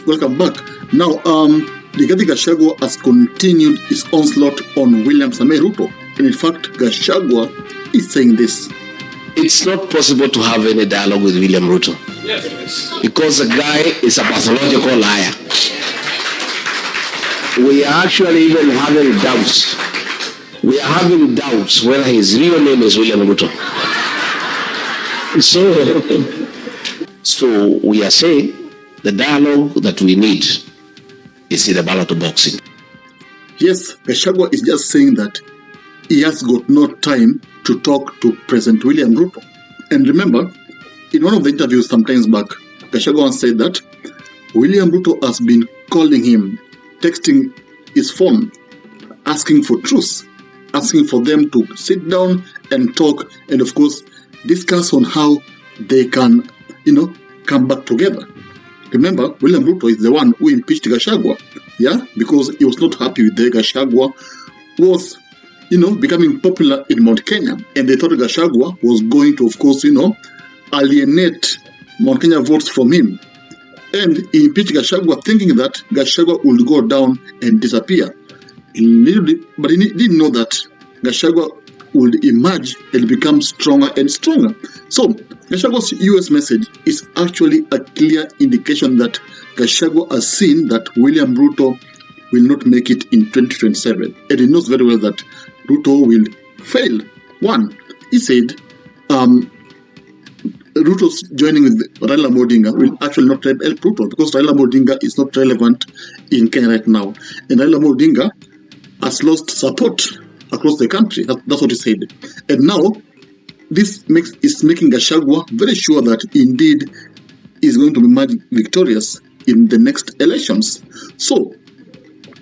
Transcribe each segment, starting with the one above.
welcome back. Now, the Gashagua has continued his onslaught on William Samoei Ruto. And in fact, Gashagua is saying this. It's not possible to have any dialogue with William Ruto. Yes. Because the guy is a pathological liar. We are actually even having doubts. We are having doubts whether his real name is William Ruto. So we are saying the dialogue that we need is in the ballot boxing. Yes, Gashagua is just saying that he has got no time to talk to President William Ruto. And remember, in one of the interviews sometimes back, Gachagua said that William Ruto has been calling him, texting his phone, asking for truce, asking for them to sit down and talk, and of course, discuss on how they can, come back together. Remember, William Ruto is the one who impeached Gachagua, because he was not happy with the Gachagua was becoming popular in Mount Kenya, and they thought Gachagua was going to, of course, alienate Mount Kenya votes from him. And he impeached Gachagua thinking that Gachagua would go down and disappear. But he didn't know that Gachagua would emerge and become stronger and stronger. So, Gachagua's US message is actually a clear indication that Gachagua has seen that William Ruto will not make it in 2027. And he knows very well that Ruto will fail. One, he said Ruto's joining with Raila Odinga will actually not help Ruto because Raila Odinga is not relevant in Kenya right now. And Raila Odinga has lost support across the country. That's what he said. And now, this is making Gachagua very sure that indeed is going to emerge victorious in the next elections. So,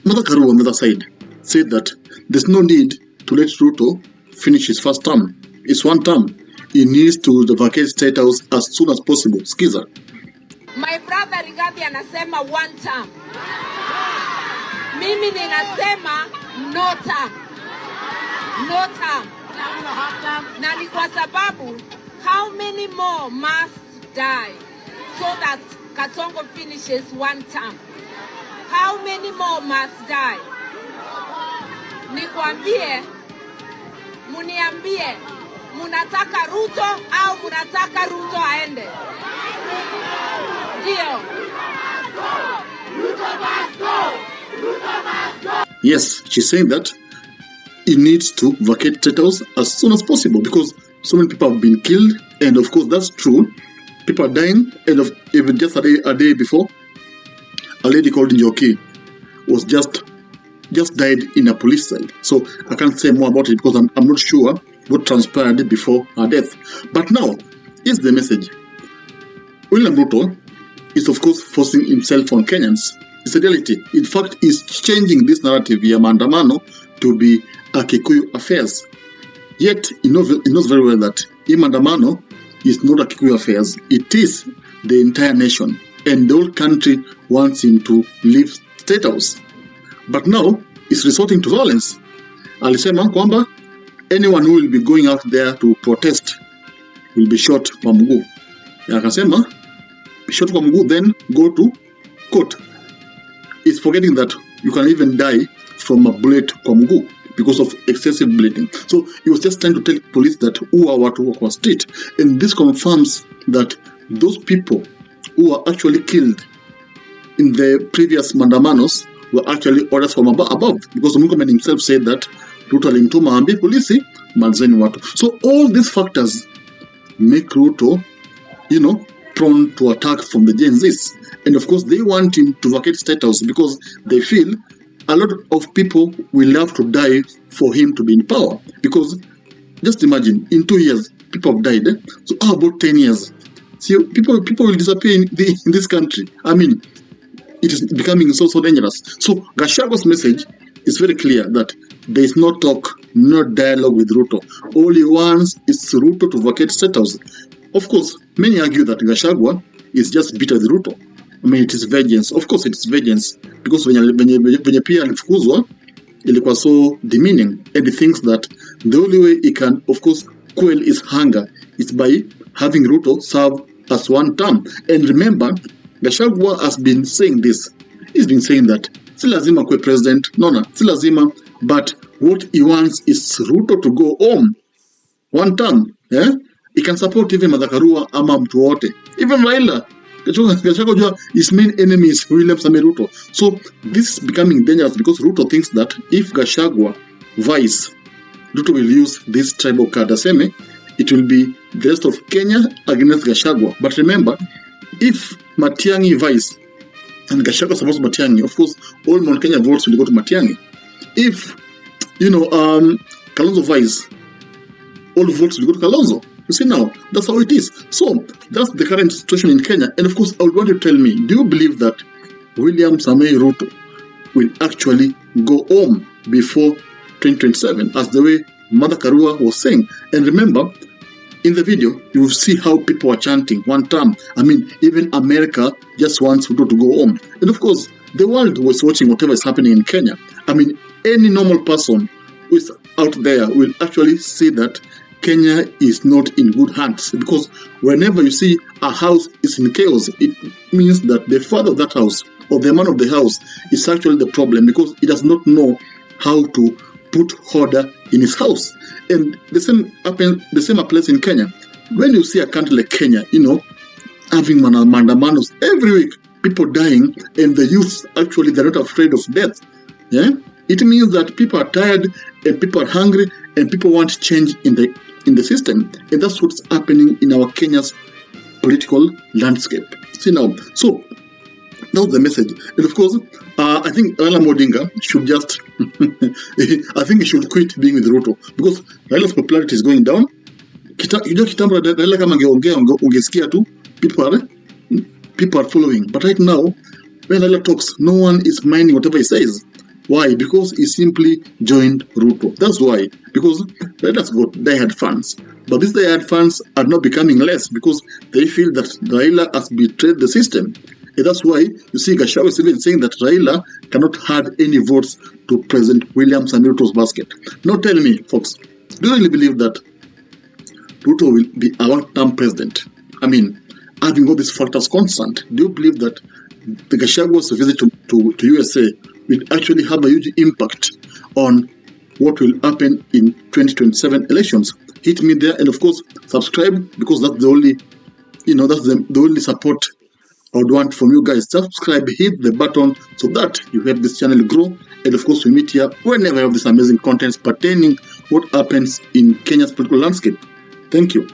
Mother Karua on the other side said that there's no need to let Ruto finish his first term. It's one term. He needs to vacate State House as soon as possible. Skiza. My brother Rigathi anasema one term. Mimi ninasema no term. No term. Na ni kwa sababu, how many more must die so that Katongo finishes one term? How many more must die? Nikwambie, muniambie, munataka Ruto au munataka Ruto aende? Ndio. Yes, she's saying that he needs to vacate State House as soon as possible because so many people have been killed, and of course that's true. People are dying, and even just a day before, a lady called Njoki was just died in a police cell. So I can't say more about it because I'm not sure what transpired before her death. But now, here's the message. William Ruto is of course forcing himself on Kenyans. It's a reality. In fact, he's changing this narrative via Maandamano to be a Kikuyu affairs. Yet, he knows very well that Maandamano is not a Kikuyu affairs. It is the entire nation. And the whole country wants him to leave State House. But now, he's resorting to violence. Alisema kwamba anyone who will be going out there to protest will be shot kwa mguu. Akasema, shot kwa mguu, then go to court. He's forgetting that you can even die from a bullet kwa mguu because of excessive bleeding. So he was just trying to tell police that who are what walk on street. And this confirms that those people who were actually killed in the previous Mandamanos were actually orders from above. Because the Murkomen himself said that Ruto alimtuma ambie polisi manzeni watu. So all these factors make Ruto, prone to attack from the Gen Zs. And of course, they want him to vacate State House because they feel a lot of people will have to die for him to be in power. Because just imagine, in 2 years, people have died. So how about 10 years? See, people will disappear in this country. I mean, it is becoming so dangerous. So Gachagua's message is very clear that there is no talk, no dialogue with Ruto. All he wants is Ruto to vacate State House. Of course, many argue that Gachagua is just bitter with Ruto. I mean, it is vengeance. Of course, it is vengeance. Because venye pia alifukuzwa, ilikuwa so demeaning. And he thinks that the only way he can, of course, quell his hunger is by having Ruto serve as one term. And remember, Gashagua has been saying this. He's been saying that si lazima kwe president, si lazima, but what he wants is Ruto to go home one term. He can support even Madhakarua ama mtu wote, even Raila. Gachagua, his main enemy is William Samoei Ruto. So this is becoming dangerous because Ruto thinks that if Gachagua vice, Ruto will use this tribal card. Aseme, it will be the rest of Kenya against Gachagua. But remember, if Matiangi vice and Gachagua supports Matiangi, of course, all Mount Kenya votes will go to Matiangi. If, Kalonzo vice, all votes will go to Kalonzo. You see now, that's how it is. So, that's the current situation in Kenya. And of course, I would want you to tell me, do you believe that William Samoei Ruto will actually go home before 2027, as the way Mother Karua was saying? And remember, in the video, you will see how people are chanting one term. I mean, even America just wants Ruto to go home. And of course, the world was watching whatever is happening in Kenya. I mean, any normal person who is out there will actually see that Kenya is not in good hands, because whenever you see a house is in chaos, it means that the father of that house or the man of the house is actually the problem, because he does not know how to put order in his house. And the same applies in Kenya. When you see a country like Kenya, having mandamanos every week, people dying, and the youth actually they're not afraid of death. It means that people are tired and people are hungry and people want change in the system. And that's what's happening in our Kenya's political landscape. See now, so that was the message. And of course, I think Raila Odinga should just, I think he should quit being with Ruto, because Raila's popularity is going down. Kitambo Raila kama angeongea ungesikia tu, people are following. But right now, when Raila talks, no one is minding whatever he says. Why? Because he simply joined Ruto. That's why. Because Raila's got diehard fans. But these diehard fans are not becoming less, because they feel that Raila has betrayed the system. And that's why you see Gashagua is even saying that Raila cannot add any votes to President William Samoei Ruto's basket. Now tell me, folks, do you really believe that Ruto will be a one-term president? I mean, having all these factors constant, do you believe that the Gashagua's visit to USA will actually have a huge impact on what will happen in 2027 elections? Hit me there, and of course, subscribe, because that's the only, that's the only support I would want from you guys. Subscribe, hit the button so that you help this channel grow. And of course, we meet here whenever I have this amazing content pertaining what happens in Kenya's political landscape. Thank you.